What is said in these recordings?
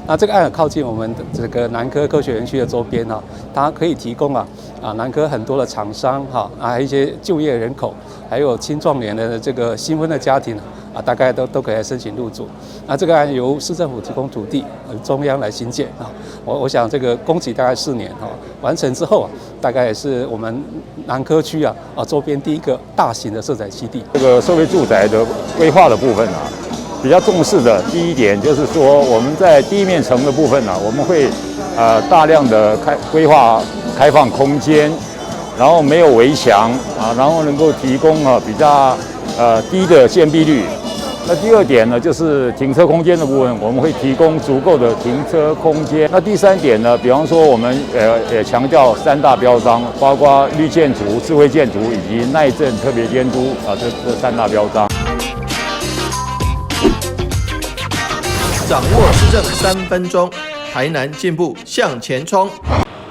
那这个案很靠近我们的这个南科科学园区的周边它可以提供南科很多的厂商还有一些就业人口，还有青壮年的这个新婚的家庭大概都可以来申请入住。那这个案由市政府提供土地，中央来兴建我想这个工期大概4年完成之后大概也是我们南科区周边第一个大型的社宅基地。这个社会住宅的规划的部分比较重视的第一点就是说，我们在地面层的部分我们会大量的规划开放空间，然后没有围墙然后能够提供比较低的建蔽率。那第二点呢，就是停车空间的部分，我们会提供足够的停车空间。那第三点呢，比方说我们也强调3大标章，包括绿建筑、智慧建筑以及耐震特别监督这3大标章。掌握市政3分钟，台南进步向前冲。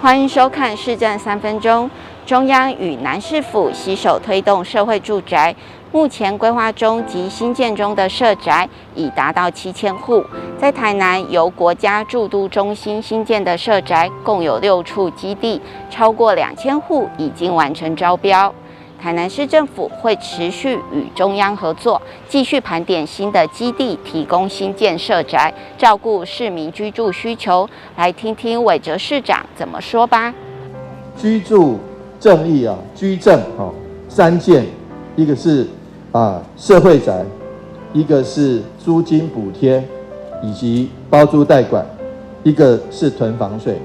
欢迎收看市政3分钟。中央与南市府携手推动社会住宅，目前规划中及新建中的社宅已达到7000户。在台南由国家住都中心新建的社宅共有6处基地，超过2000户已经完成招标。台南市政府会持续与中央合作，继续盘点新的基地，提供新建社宅，照顾市民居住需求。来听听韦哲市长怎么说吧。居住正义居正3件，一个是社会宅，一个是租金补贴以及包租代管，一个是囤房税。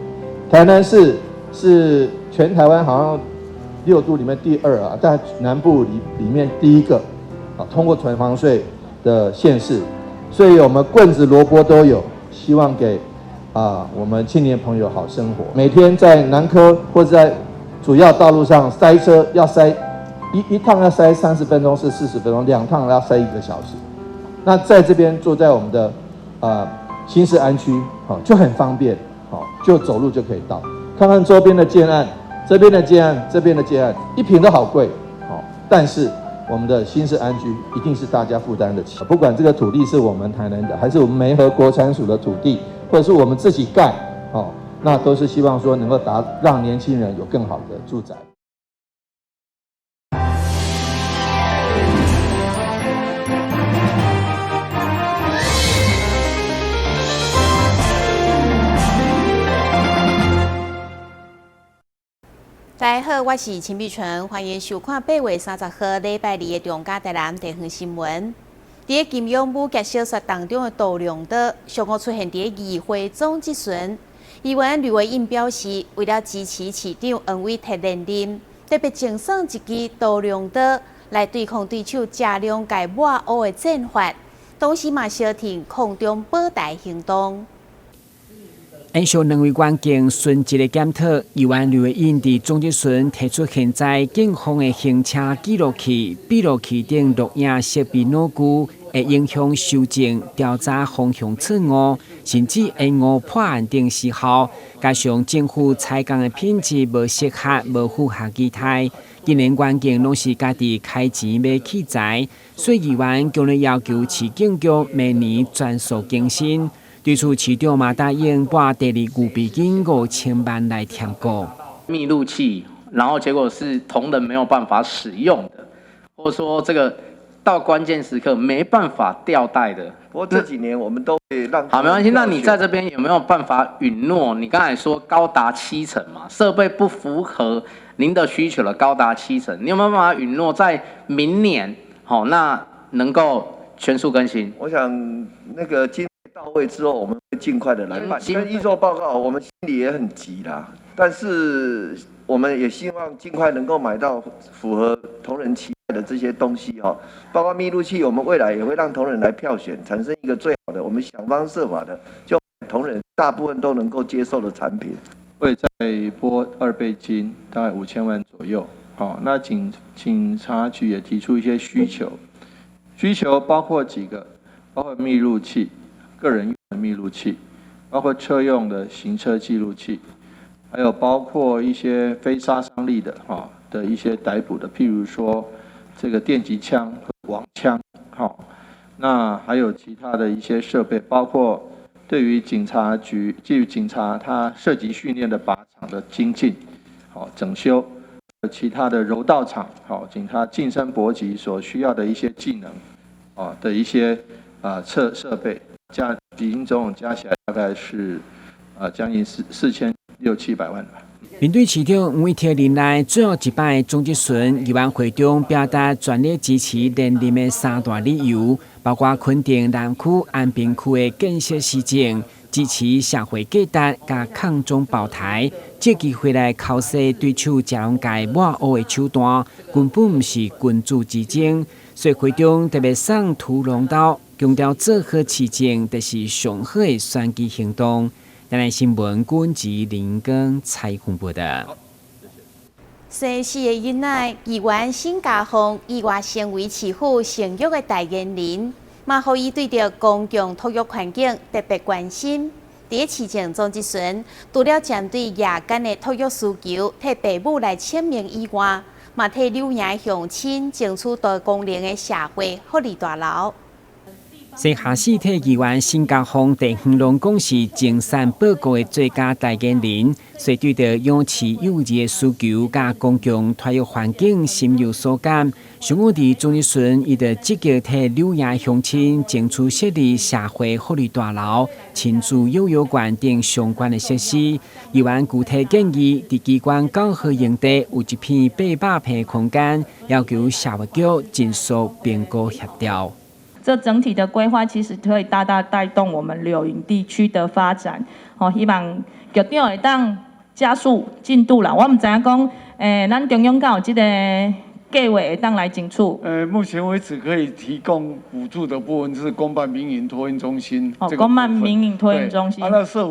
台南市是全台湾好像6都里面第2但南部里面第1个通过囤房税的县市，所以我们棍子萝卜都有，希望给我们青年朋友好生活。每天在南科或者在主要道路上塞车，要塞一趟要塞30分钟是40分钟，2趟要塞1个小时。那在这边住在我们的新市安区就很方便就走路就可以到。看看周边的建案，这边的建案，这边的建案，一坪都好贵但是我们的新市安居一定是大家负担得起。不管这个土地是我们台南的，还是我们梅河国产署的土地，或者是我们自己盖那都是希望说能够让年轻人有更好的住宅。大家好，我是陈碧纯，欢迎收看8月30号礼拜2的中嘉台南地方新闻。在金庸武甲小说当中的杜良德，上午出现在议会总质询。议员吕维印表示，为了支持市长王伟提连任，特别赠送一支杜良德来对抗对手车辆界抹黑的战法，同时嘛小停空中保台行动。按照两位关键顺节的检讨，议员吕维印伫总质询提出，现在警方的行车记录器、闭路器等录影设备老旧，会影响修正、调查方向错误，甚至会误破案等时候。加上政府采购的品质无适合、无符合期待，今年关键拢是家己开钱买器材，所以议员强烈要求市警局明年全速更新。对此，市长嘛答应拨第2预备金5000万来添购密录器，然后结果是同仁没有办法使用的，或者说这个到关键时刻没办法调带的。不过这几年我们都会让好，没关系。那你在这边有没有办法允诺？你刚才说高达70%嘛，设备不符合您的需求的高达70%，你有没有办法允诺在明年那能够全速更新？我想那个到位之后，我们会尽快的来办。跟预售报告，我们心里也很急啦，但是我们也希望尽快能够买到符合同仁期待的这些东西包括密录器，我们未来也会让同仁来票选，产生一个最好的，我们想方设法的，就同仁大部分都能够接受的产品。会再拨2倍金，大概5000万左右。那警察局也提出一些需求包括几个，包括密录器。个人用的密录器，包括车用的行车记录器，还有包括一些非杀伤力的的一些逮捕的，譬如说这个电击枪、网枪，那还有其他的一些设备，包括对于警察局基于警察他射击训练的靶场的精进，好整修，其他的柔道场，好警察近身搏击所需要的一些技能，的一些设备，已经总共加起来大概是将近4600-700万吧。面对市场每天年来最后一摆总集选，议员会中表达全力支持连任的三大理由，包括肯定南区、安平区的建设施政，支持社会价值加抗中保台，借机会来考试对手加龙界抹黑的手段，根本不是君主之争。所以会中特别送屠龙刀，强调做好市政就是上好的选举行动。台南新闻军籍林根采访报道。生4个囡仔，议员沈家宏意外成为市府成育的代言人，嘛，互伊对着公共托育环境特别关心。伫市政总集选，除了针对夜间的托育需求，替父母来签名以外，嘛替柳营乡亲争取多功能的社会福利大楼。新下市体议员沈家宏在恒隆讲是精神报告的最佳代言人，所以对着养饲幼儿的需求甲公共托育环境深有所感。上午伫总集选，伊就积极替柳营乡亲争取设立社会福利大楼、亲子幼儿园等相关的设施。议员具体建议，伫机关教学营地有一片800平的空间，要求社会局尽速评估协调。这整体的规划其实可以大大带动我们柳营地区的发展。希望局长会当加速进度啦。我唔知影讲，咱中央敢有这个计划会当来争取？目前为止可以提供补助的部分是公办民营托运中心。公办民营托运中心。那社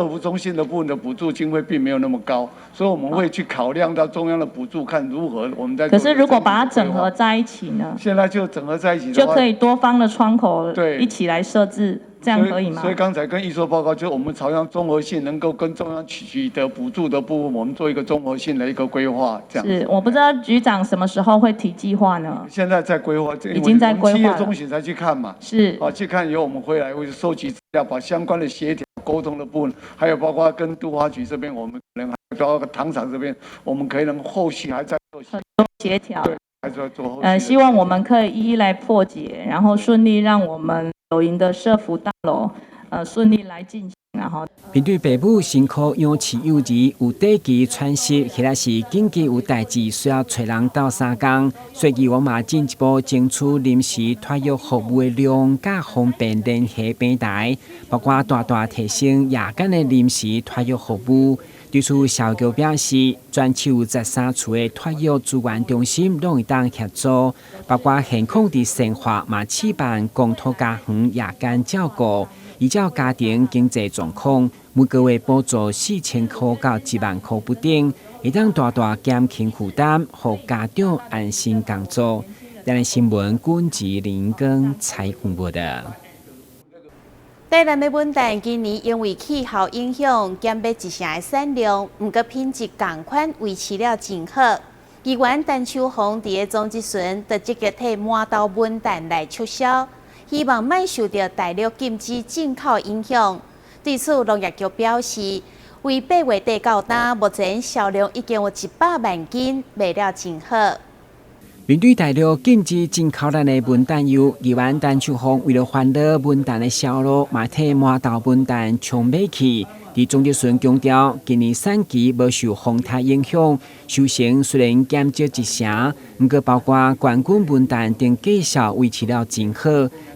福中心的部分的补助经费并没有那么高，所以我们会去考量到中央的补助，看如何我们在。可是如果把它整合在一起呢？现在就整合在一起就可以多方的窗口一起来设置。这样可以吗？所以刚才跟议说报告，就是我们朝向综合性，能够跟中央取得补助的部分，我们做一个综合性的一个规划，这样。是，我不知道局长什么时候会提计划呢？现在在规划，已经在规划了。7月中旬才去看嘛。是。去看以后我们回来会收集资料，把相关的协调沟通的部分，还有包括跟都发局这边，我们可能包括糖厂这边，我们可能后续还在做很多协调。对，还在做后续。希望我们可以一一来破解，然后顺利让我们柳营的社福大楼。顺利来进行，然后面对父母辛苦养饲幼儿，有短期喘息，或者是紧急有代志需要找人斗3工，所以我嘛进一步争取临时托育服务的量甲方便联系平台，包括大大提升夜间的临时托育服务。对此，社局表示，全球13处的托育资源中心拢会当协助，包括现况伫生活嘛试办公托家园夜间照顾。依照家庭经济状况，每个月补助4000块到1万块不等，会当大大减轻负担，互家长安心工作。台南新闻军籍林根采访报道。台南的文旦今年因为气候影响，减买一成的产量，不过品质同款维持了真好。议员陈秋红伫个总集选，就积极替满岛文旦来促销。希望莫受到大陆禁止进口影响。对此，农业局表示，为8月底到今，目前销量已经有100万斤，卖了真好。面对大陆禁止进口咱的文旦油，议员陈秋红为了烦恼文旦的销路，嘛替满岛文旦冲买去。伫总集选强调，今年产期无受风台影响，收成虽然减少1成，不过包括冠军文旦等绩效维持了真好，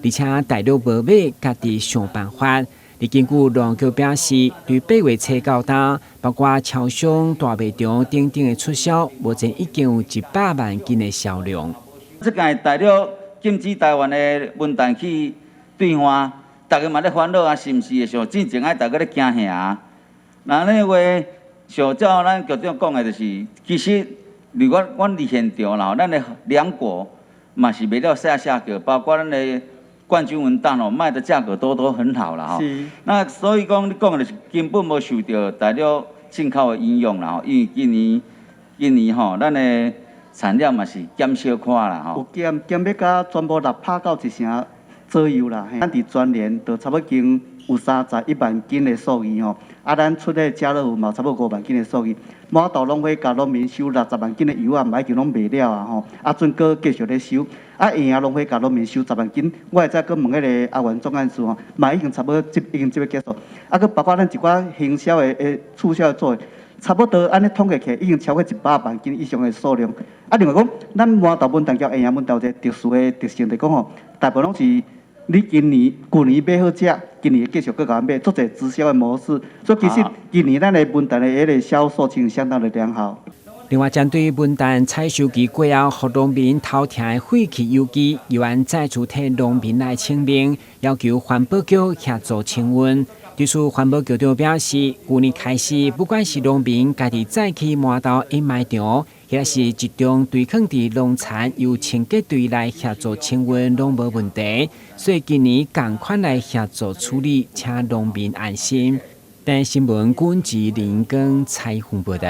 而且大陆无买，家己想办法。而根据农局表示，对8月初到今，包括超商、大卖场等等的促销，目前已经有100万斤的销量。这届大陆禁止台湾的文旦去兑换。大家嘛咧烦恼啊，是毋是会像之前爱大家咧惊吓？那呢话，像照咱局长讲的，就是其实如果阮伫现场啦，咱的粮果嘛是卖了下个，包括咱的冠军文旦卖的价格都很好啦吼。那所以讲你讲的是根本无受到大陆进口的影响啦吼，因为今年吼，咱的产量嘛是减少看啦吼。有减要甲全部6%到1成。左右啦。咱伫全年都差不多经有31万斤的数据吼，咱出的家乐福嘛差不多5万斤的数据，满岛拢会甲农民收60万斤的油啊，已经拢卖了啊吼，准搁继续咧收。营农会甲农民收10万斤，我会再搁问迄个阿元总干事吼，嘛已经差不多已经要结束。搁包括咱一寡行销的促销做的，差不多安尼统计起来已经超过100万斤以上的数量。另外讲，咱满岛本岛营本岛一个特殊的特性，就讲吼，大部分拢是你旧年买好食，今年继续搁甲咱买，做者直销的模式。所以其实今年咱的本岛的迄个销售情相当的良好。另外，针对文旦采收期过后，予农民偷听的废弃邮寄，由安再次替农民来清明，要求环保局协助清运。对此，环保局长表示，去年开始，不管是农民家己再去满岛掩埋场，也是集中堆放伫农残由清洁队来协助清运，拢无问题。所以今年赶快来协助处理，请农民安心。但新闻军志林跟采访报道。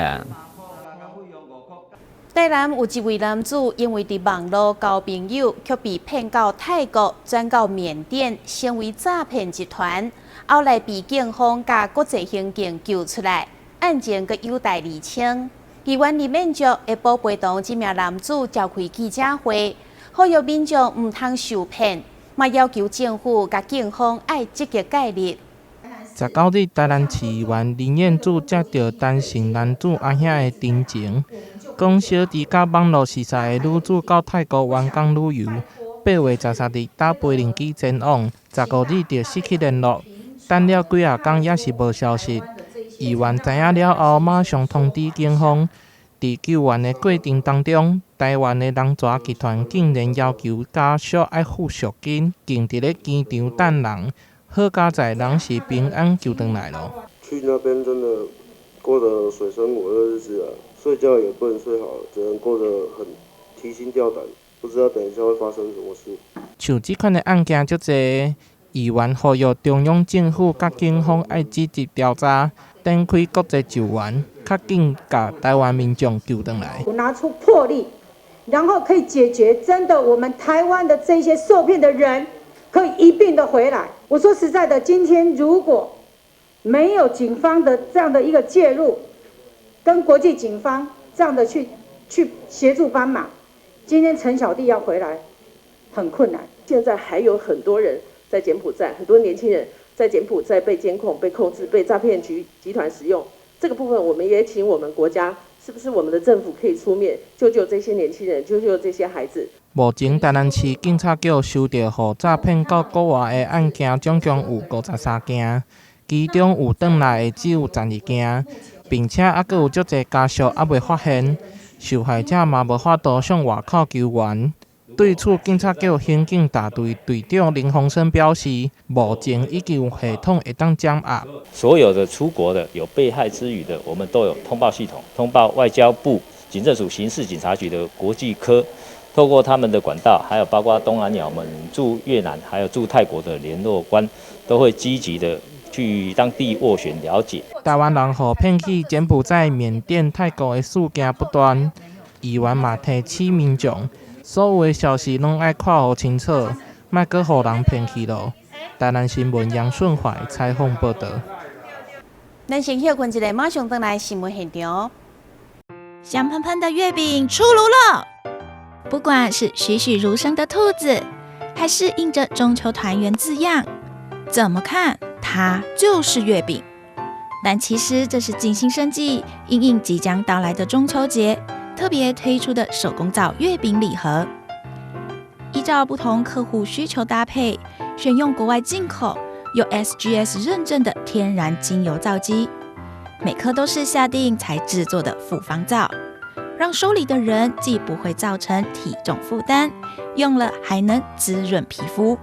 台南有一位男子因为伫网络交朋友，却被骗到泰国，转到缅甸，成为诈骗集团。后来被警方甲国际刑警救出来，案件阁有待厘清。议员林彦竹会保陪同这名男子召开记者会，呼吁民众唔通受骗，嘛要求政府甲警方爱积极介入。19日，台南市议员林彦祖接到单身男子阿兄的陈情，讲小弟甲网络识识的女子到泰国员工旅游，8月13日搭飞轮机前往，15日就失去联络，等了几啊天也是无消息。议员知影了后，马上通知警方。伫救援的过程当中，台湾的人蛇集团竟然要求家属爱付赎金，竟伫咧机场等人。好佳在人是平安救回来了。去那边真的过得水深火热日子啊，睡觉也不能睡好，只能过得很提心吊胆，不知道等一下会发生什么事。像这款的案件足侪，议员呼吁中央政府甲警方爱积极调查，展开国际救援，较紧把台湾民众救回来。拿出魄力，然后可以解决真的我们台湾的这些受骗的人。可以一并的回来。我说实在的，今天如果没有警方的这样的一个介入，跟国际警方这样的去协助帮忙，今天陈小弟要回来很困难。现在还有很多人在柬埔寨，很多年轻人在柬埔寨被监控、被控制、被诈骗集团使用。这个部分，我们也请我们国家，是不是我们的政府可以出面救救这些年轻人，救救这些孩子？目前，台南市警察局收到互诈骗到国外的案件，总共有53件，其中有转来的只有12件，并且还佫有足侪家属还未发现，受害者嘛无法度向外口求援。对此，警察局刑警大队队长林鸿生表示，目前已经有系统会当掌握。所有的出国的有被害之余的，我们都有通报系统，通报外交部、警政署刑事警察局的国际科。透过他们的管道，还有包括东南亚，我们驻越南还有驻泰国的联络官，都会积极的去当地斡旋了解。台湾人互骗去柬埔寨、缅甸、泰国的事件不断，议员嘛提醒民众，所有的消息拢爱看好清楚，莫阁互人骗去咯。台南新闻杨顺怀采访报道。咱先休困一下，马上回来新闻现场。香喷喷的月饼出炉了。不管是栩栩如生的兔子，还是印着中秋团圆字样，怎么看它就是月饼。但其实这是尽心设计，因应即将到来的中秋节，特别推出的手工皂月饼礼盒。依照不同客户需求搭配，选用国外进口有 SGS 认证的天然精油皂基，每颗都是下定才制作的复方皂。让收礼的人既不会造成体重负担，用了还能滋润皮肤。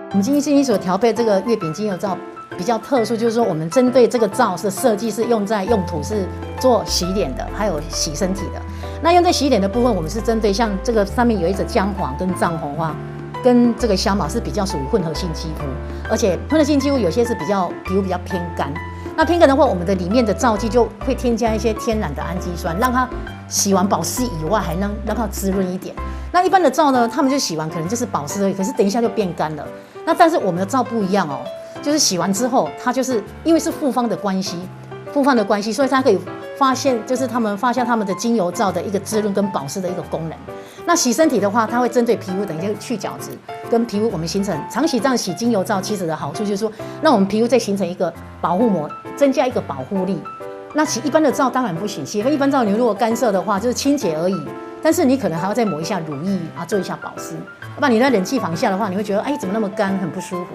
我们精心所调配这个月饼精油皂比较特殊，就是说我们针对这个皂是设计是用途是做洗脸的，还有洗身体的。那用在洗脸的部分，我们是针对像这个上面有一种姜黄跟藏红花跟这个香茅是比较属于混合性肌肤，而且混合性肌肤有些是皮肤比较偏干。那偏干的话，我们的里面的皂基就会添加一些天然的氨基酸，让它洗完保湿以外，还能让它滋润一点。那一般的皂呢，他们就洗完可能就是保湿而已，可是等一下就变干了。那但是我们的皂不一样哦，就是洗完之后，它就是因为是复方的关系，所以它可以发现，就是他们发现他们的精油皂的一个滋润跟保湿的一个功能。那洗身体的话，它会针对皮肤等一下去角质，跟皮肤我们形成长期这样洗精油皂，其实的好处就是说，让我们皮肤再形成一个保护膜，增加一个保护力。那洗一般的皂当然不行，洗一般皂你如果干涉的话，就是清洁而已，但是你可能还要再抹一下乳液啊，做一下保湿。要不然你在冷气房下的话，你会觉得哎怎么那么干，很不舒服。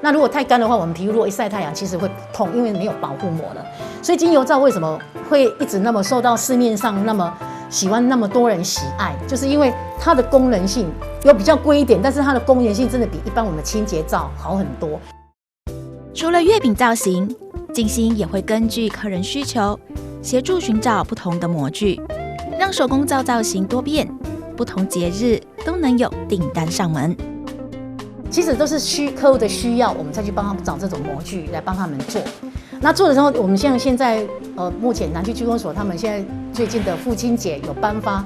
那如果太干的话，我们皮肤如果一晒太阳，其实会痛，因为没有保护膜了。所以精油皂为什么会一直那么受到市面上那么喜欢那么多人喜爱，就是因为它的功能性有比较贵一点，但是它的功能性真的比一般我们的清洁皂好很多。除了月饼造型，静心也会根据客人需求，协助寻找不同的模具，让手工皂造型多变，不同节日都能有订单上门。其实都是客户的需要，我们再去帮他们找这种模具来帮他们做。那做的时候，我们像现在目前南区区公所他们现在最近的父亲节有颁发，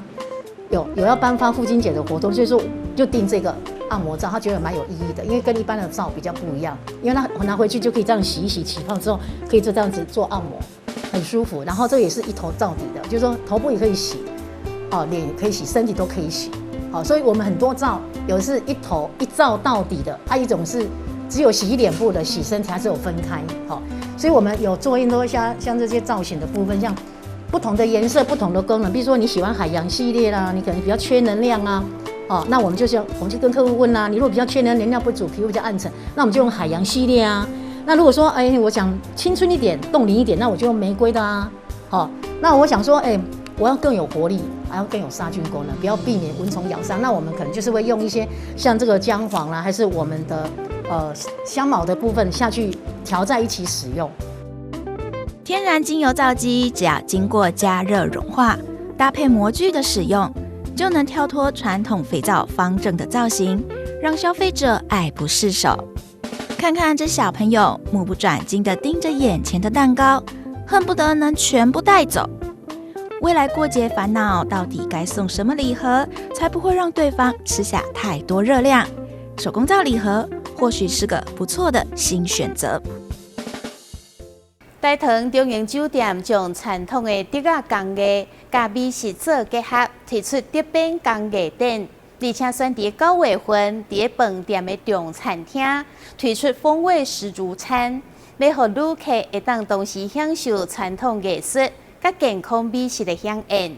有要颁发父亲节的活动，所以说就订这个按摩皂，他觉得蛮有意义的，因为跟一般的皂比较不一样，因为他拿回去就可以这样洗一洗，起泡之后可以就这样子做按摩，很舒服。然后这也是一头皂底的，就是说头部也可以洗，脸也可以洗，身体都可以洗。好，所以我们很多皂有的是一头一皂到底的，一种是只有洗脸部的，洗身体还是有分开。好，所以我们有做很多像这些造型的部分，像不同的颜色、不同的功能，比如说你喜欢海洋系列啦，你可能比较缺能量啊，那我们就跟客户问啦，你如果比较缺能量不足，皮肤比较暗沉，那我们就用海洋系列啊。那如果说我想青春一点、冻龄一点，那我就用玫瑰的啊。好，那我想说我要更有活力，还要更有杀菌功能，不要避免蚊虫咬伤。那我们可能就是会用一些像这个姜黄啦，还是我们的香茅的部分下去调在一起使用。天然精油皂基只要经过加热融化，搭配模具的使用，就能跳脱传统肥皂方正的造型，让消费者爱不释手。看看这小朋友目不转睛地盯着眼前的蛋糕，恨不得能全部带走。未来过节烦恼到底该送什么礼盒，才不会让对方吃下太多热量？手工皂礼盒或许是个不错的新选择。大同中营酒店将传统的竹仔工艺甲美食做结合，推出竹编工艺店，而且选伫9月份伫饭店的中餐厅推出风味十足餐，要互旅客会当同时享受传统艺术甲健康美食的享宴。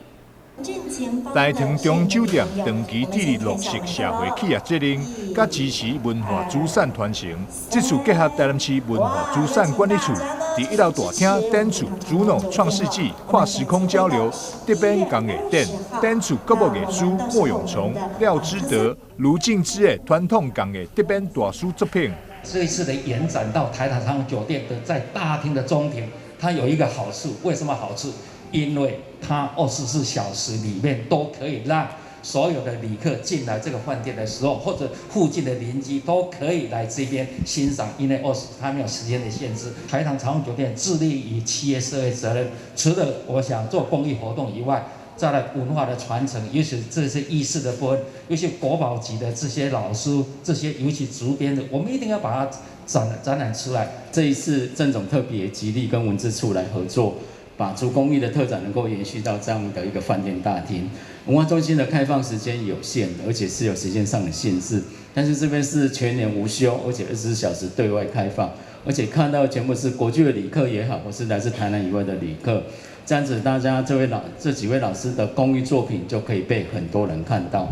大同中酒店长期致力落实社会企业责任，甲支持文化资产传承。这次结合台南市文化资产管理处，伫1楼大厅展出主脑创世纪跨时空交流竹编工艺展，展出各部艺师莫永松、廖之德、卢敬之的传统工艺竹编大师作品。这一次的延展到台糖酒店的在大厅的中庭，它有一个好处，为什么好处？因为它24小时里面都可以让所有的旅客进来这个饭店的时候，或者附近的邻居都可以来这边欣赏，因为它没有时间的限制。台糖长荣酒店致力于企业社会责任，除了我想做公益活动以外，再来文化的传承，尤其这些仪式的部分，尤其国宝级的这些老师，这些尤其竹编的，我们一定要把它展览出来。这一次郑总特别极力跟文资处来合作，把竹工艺的特展能够延续到这样的一个饭店大厅。文化中心的开放时间有限的，而且是有时间上的限制，但是这边是全年无休，而且24小时对外开放，而且看到全部是国际的旅客也好，或是来自台南以外的旅客，这样子大家这几位老师的工艺作品就可以被很多人看到。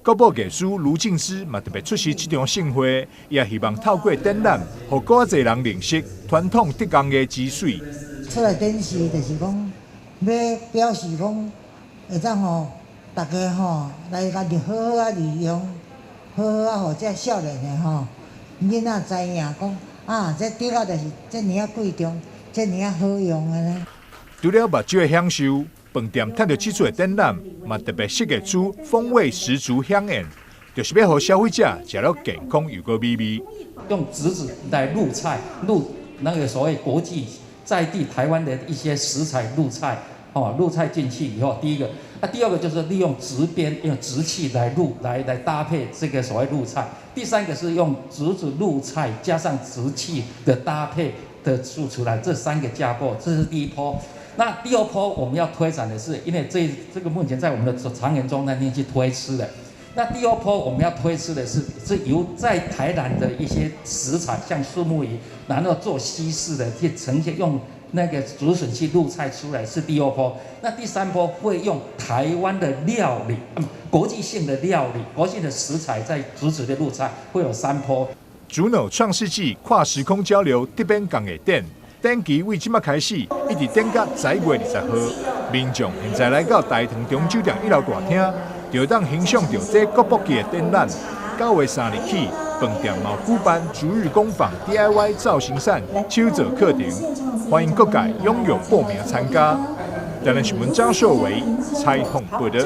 国宝艺师卢敬之嘛特别出席这场盛会，也希望透过展览，让更多人认识传统竹工艺之水。出来展示就是讲，要表示讲，会当大家来甲好好啊利用，好好啊，互这少年的囡仔知影讲这竹仔就是这么啊贵重，这么啊好用的呢。除了目睭的享受，饭店趁着这次的展览，嘛特别设计出风味十足享宴，就是要让消费者吃了健康又个美味。用竹子来入菜，入那个所谓国际在地台湾的一些食材入菜，入菜进去以后，第一个，第二个就是利用植边，用植器来搭配这个所谓入菜。第三个是用竹子入菜加上植器的搭配的做出来，这三个架构，这是第一波。那第二波我们要推展的是，因为这个目前在我们的长园中那边去推吃的。那第二波我们要推吃的是由在台南的一些食材，像树木鱼，然后做西式的去呈现，用那个竹笋去入菜出来，是第二波。那第三波会用台湾的料理，国际性的料理，国际的食材在竹子的入菜，会有3波。主脑创世纪跨时空交流特别讲的展，展期为即麦开始，一直展到10月20号。民众现在来到大唐中酒店1楼大厅，就当欣赏到这国宝级的展览。9月3日起，饭店嘛举办逐日工坊 DIY 造型扇手作课程，欢迎各界踊跃报名参加。台南新闻张硕维采访报道。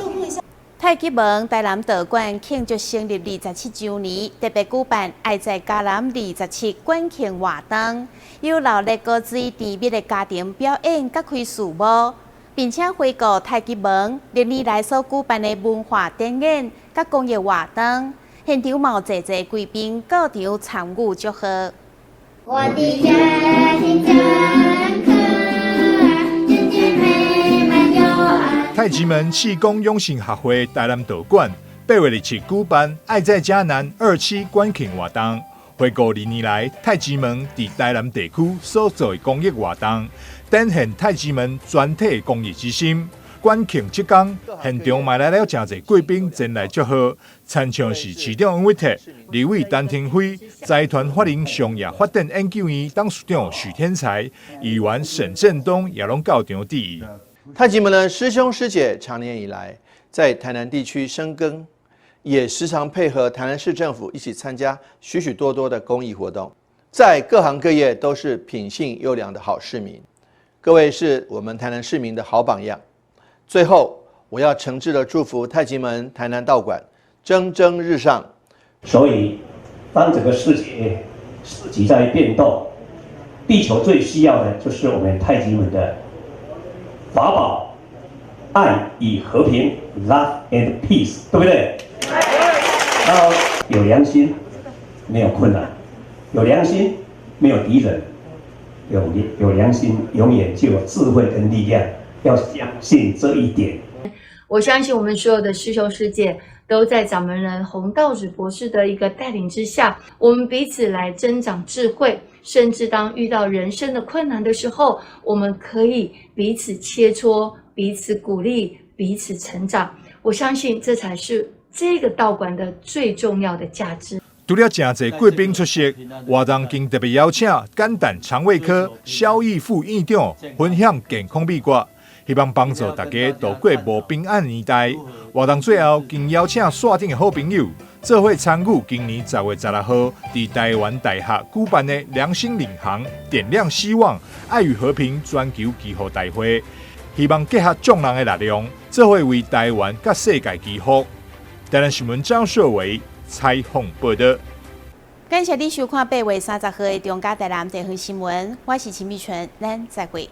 太极门台南道馆庆祝成立27周年，特别举办爱在嘉南27馆庆活动，有热烈高水甜蜜的家庭表演，甲开序幕，并且回顾太极门历年来所举办的文化展演、甲公益活动，现场嘛有侪侪贵宾到场参与祝贺。我的家庭真可爱，人间美满又爱。太极门气功养生学会台南道馆8月27举办爱在嘉南27馆庆活动，回顾2年来太极门伫台南地区所做的公益活动，展现太极门全体公益之心。馆庆即天，现场买来了真侪贵宾前来祝贺，参场是市长王伟特、立委陈廷辉、财团法人商业发展研究院董事长许天才、议员沈振东也拢到场致意。太极门的师兄师姐长年以来在台南地区深耕，也时常配合台南市政府一起参加许许多多的公益活动，在各行各业都是品性优良的好市民。各位是我们台南市民的好榜样。最后，我要诚挚的祝福太极门台南道馆蒸蒸日上。所以，当整个世界在变动，地球最需要的就是我们太极门的法宝、爱与和平 （Love and Peace）， 对不对？然后有良心，没有困难；有良心，没有敌人；有良心，永远就有智慧跟力量。要相信这一点。我相信我们所有的师兄师姐都在掌门人洪道子博士的一个带领之下，我们彼此来增长智慧，甚至当遇到人生的困难的时候，我们可以彼此切磋、彼此鼓励、彼此成长。我相信这才是这个道馆的最重要的价值。除了真侪贵宾出席，活动更特别邀请肝胆肠胃科萧义副院长分享健康秘诀。希望帮助大家度过无平安年代。活动最后，更邀请线顶的好朋友做伙参与今年10月16号伫台湾大学举办的良心领航点亮希望爱与和平全球祈福大会。希望结合众人的力量，做伙为台湾甲世界祈福。台南新闻张硕维采访报道。感谢你收看8月30号的中嘉台南地方新闻，我是陈美纯，咱再会。